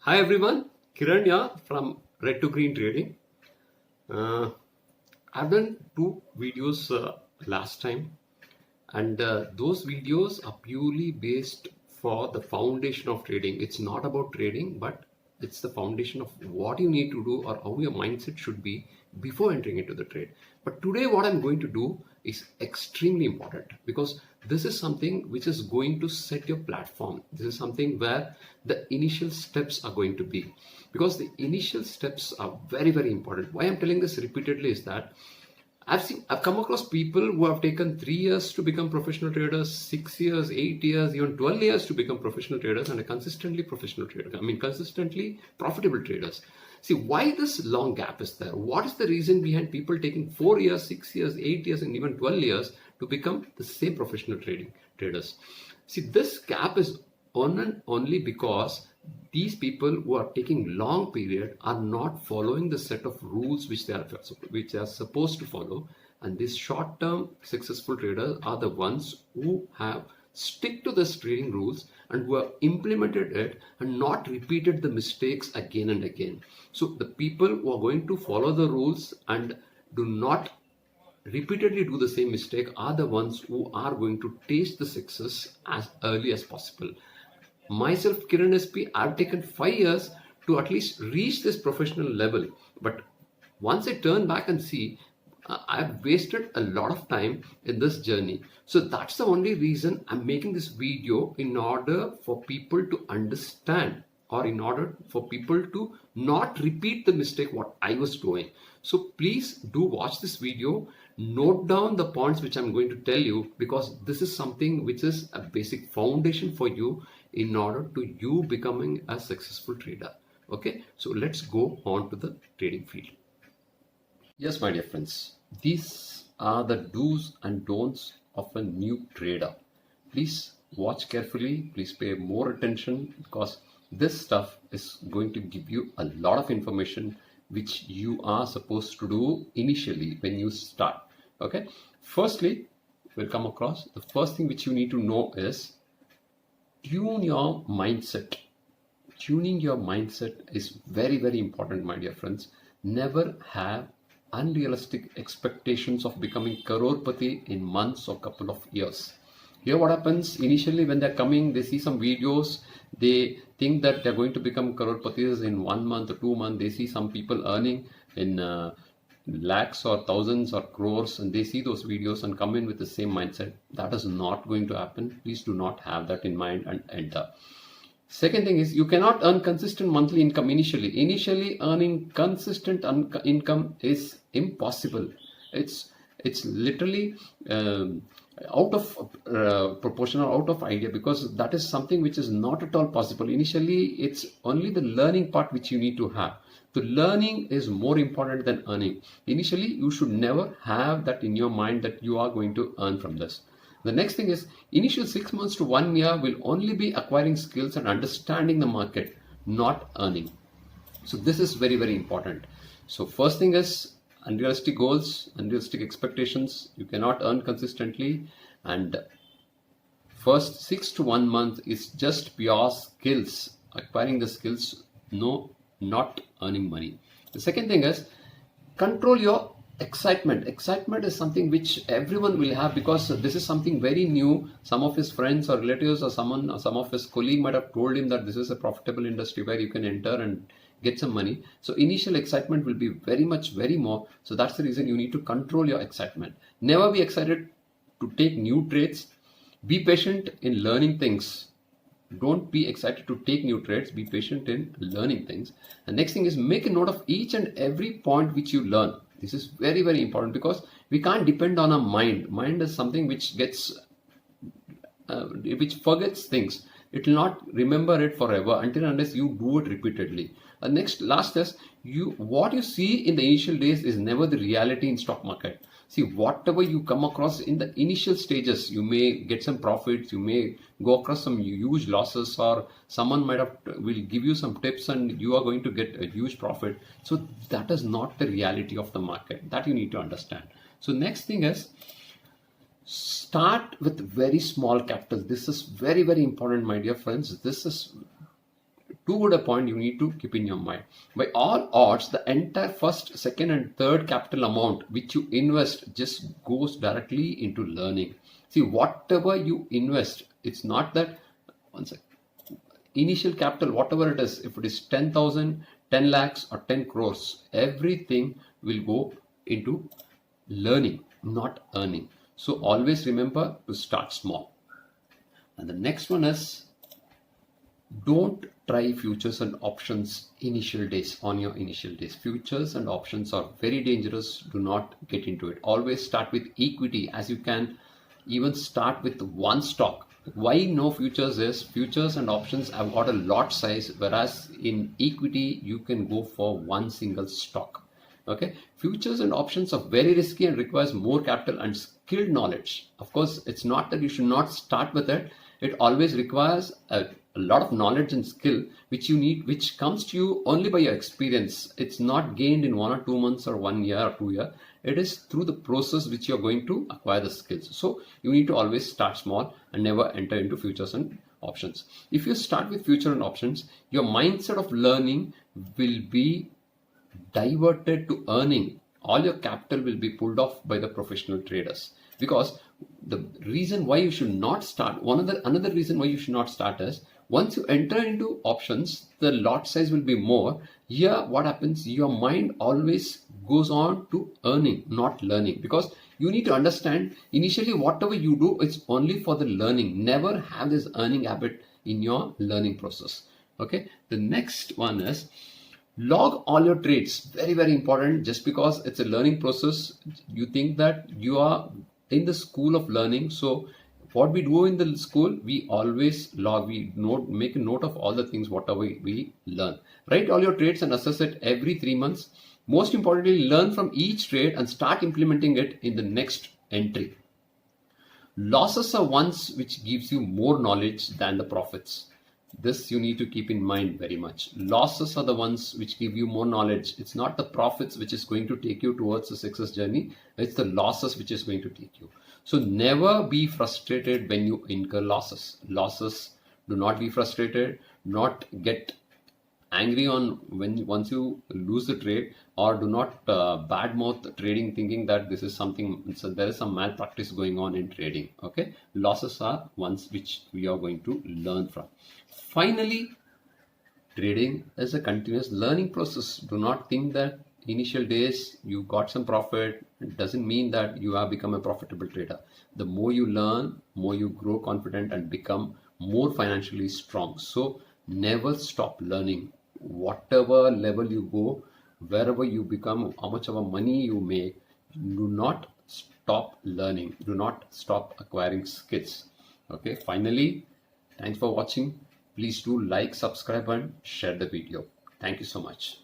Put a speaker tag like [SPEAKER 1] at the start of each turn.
[SPEAKER 1] Hi everyone, Kiran here from Red to Green Trading. I've done two videos last time, and those videos are purely based for the foundation of trading. It's not about trading, but it's the foundation of what you need to do or how your mindset should be before entering into the trade. But today, what I'm going to do is extremely important because this is something which is going to set your platform. This is something where the initial steps are going to be, because the initial steps are very, very important. Why I'm telling this repeatedly is that I've come across people who have taken 3 years to become professional traders, 6 years, 8 years, even 12 years to become professional traders, and are consistently professional traders. Consistently profitable traders. See, why this long gap is there? What is the reason behind people taking 4 years, 6 years, 8 years, and even 12 years to become the same professional traders? See, this gap is on and only because these people who are taking long period are not following the set of rules which they are supposed to follow, and these short term successful traders are the ones who have stick to this trading rules and who have implemented it and not repeated the mistakes again and again. So the people who are going to follow the rules and do not repeatedly do the same mistake are the ones who are going to taste the success as early as possible. Myself, Kiran SP, I've taken 5 years to at least reach this professional level. But once I turn back and see, I've wasted a lot of time in this journey. So that's the only reason I'm making this video, in order for people to understand, or in order for people to not repeat the mistake what I was doing. So please do watch this video, note down the points which I'm going to tell you, because this is something which is a basic foundation for you in order to you becoming a successful trader. Okay, so let's go on to the trading field. Yes, my dear friends, these are the do's and don'ts of a new trader. Please watch carefully, please pay more attention, because this stuff is going to give you a lot of information which you are supposed to do initially when you start. Okay, firstly, we'll come across the first thing which you need to know is tune your mindset. Tuning your mindset is very, very important, my dear friends. Never have unrealistic expectations of becoming crorepati in months or couple of years. Here what happens, initially when they're coming, they see some videos, they think that they're going to become crorepatis in 1 month or 2 months. They see some people earning in lakhs or thousands or crores, and they see those videos and come in with the same mindset. That is not going to happen. Please do not have that in mind and enter. Second thing is, you cannot earn consistent monthly income initially. Initially earning consistent income is impossible. It's literally out of proportion or out of idea, because that is something which is not at all possible. Initially, it's only the learning part which you need to have. The learning is more important than earning. Initially, you should never have that in your mind that you are going to earn from this. The next thing is, initial 6 months to 1 year will only be acquiring skills and understanding the market, not earning. So this is very, very important. So first thing is unrealistic goals, unrealistic expectations. You cannot earn consistently, and first 6 to 1 month is just pure skills, acquiring the skills, no, not earning money. The second thing is control your excitement. Excitement is something which everyone will have, because this is something very new. Some of his friends or relatives or some of his colleague might have told him that this is a profitable industry where you can enter and get some money. So initial excitement will be very more. So that's the reason you need to control your excitement. Never be excited to take new trades. Be patient in learning things. Don't be excited to take new trades. Be patient in learning things. And next thing is, make a note of each and every point which you learn. This is very, very important, because we can't depend on our mind. Mind is something which gets, which forgets things. It will not remember it forever until unless you do it repeatedly. Last is, what you see in the initial days is never the reality in stock market. See, whatever you come across in the initial stages, you may get some profits, you may go across some huge losses, or someone will give you some tips and you are going to get a huge profit. So that is not the reality of the market. That you need to understand. So next thing is, start with very small capital. This is very, very important, my dear friends. This is too good a point you need to keep in your mind. By all odds, the entire first, second, and third capital amount which you invest just goes directly into learning. See, whatever you invest, it's not that one second. Initial capital, whatever it is, if it is 10,000, 10 lakhs, or 10 crores, everything will go into learning, not earning. So always remember to start small. And the next one is, don't try futures and options initial days on your initial days. Futures and options are very dangerous. Do not get into it. Always start with equity, as you can even start with one stock. Why no futures is, futures and options have got a lot size, whereas in equity you can go for one single stock. Okay, futures and options are very risky and requires more capital and skilled knowledge. Of course, it's not that you should not start with it. It always requires a lot of knowledge and skill which you need, which comes to you only by your experience. It's not gained in 1 or 2 months or 1 year or 2 years. It is through the process which you're going to acquire the skills. So you need to always start small and never enter into futures and options. If you start with future and options, your mindset of learning will be diverted to earning. All your capital will be pulled off by the professional traders. Because the reason why you should not start, another reason why you should not start is, once you enter into options, the lot size will be more. Here, what happens, your mind always goes on to earning, not learning. Because you need to understand, initially whatever you do, it's only for the learning. Never have this earning habit in your learning process. Okay, the next one is, log all your trades. Very, very important. Just because it's a learning process, you think that you are in the school of learning. So what we do in the school, we always log, make a note of all the things, whatever we learn. Write all your trades and assess it every 3 months. Most importantly, learn from each trade and start implementing it in the next entry. Losses are ones which gives you more knowledge than the profits. This you need to keep in mind very much. Losses are the ones which give you more knowledge. It's not the profits which is going to take you towards the success journey. It's the losses which is going to take you. So never be frustrated when you incur losses. Do not be frustrated. Not get angry on once you lose the trade, or do not badmouth trading thinking that this is something, so there is some malpractice going on in trading. Okay, losses are ones which we are going to learn from. Finally, trading is a continuous learning process. Do not think that initial days you got some profit. It doesn't mean that you have become a profitable trader. The more you learn, more you grow confident and become more financially strong. So never stop learning. Whatever level you go, wherever you become, how much of a money you make, do not stop learning. Do not stop acquiring skills. Okay, finally, thanks for watching. Please do like, subscribe, and share the video. Thank you so much.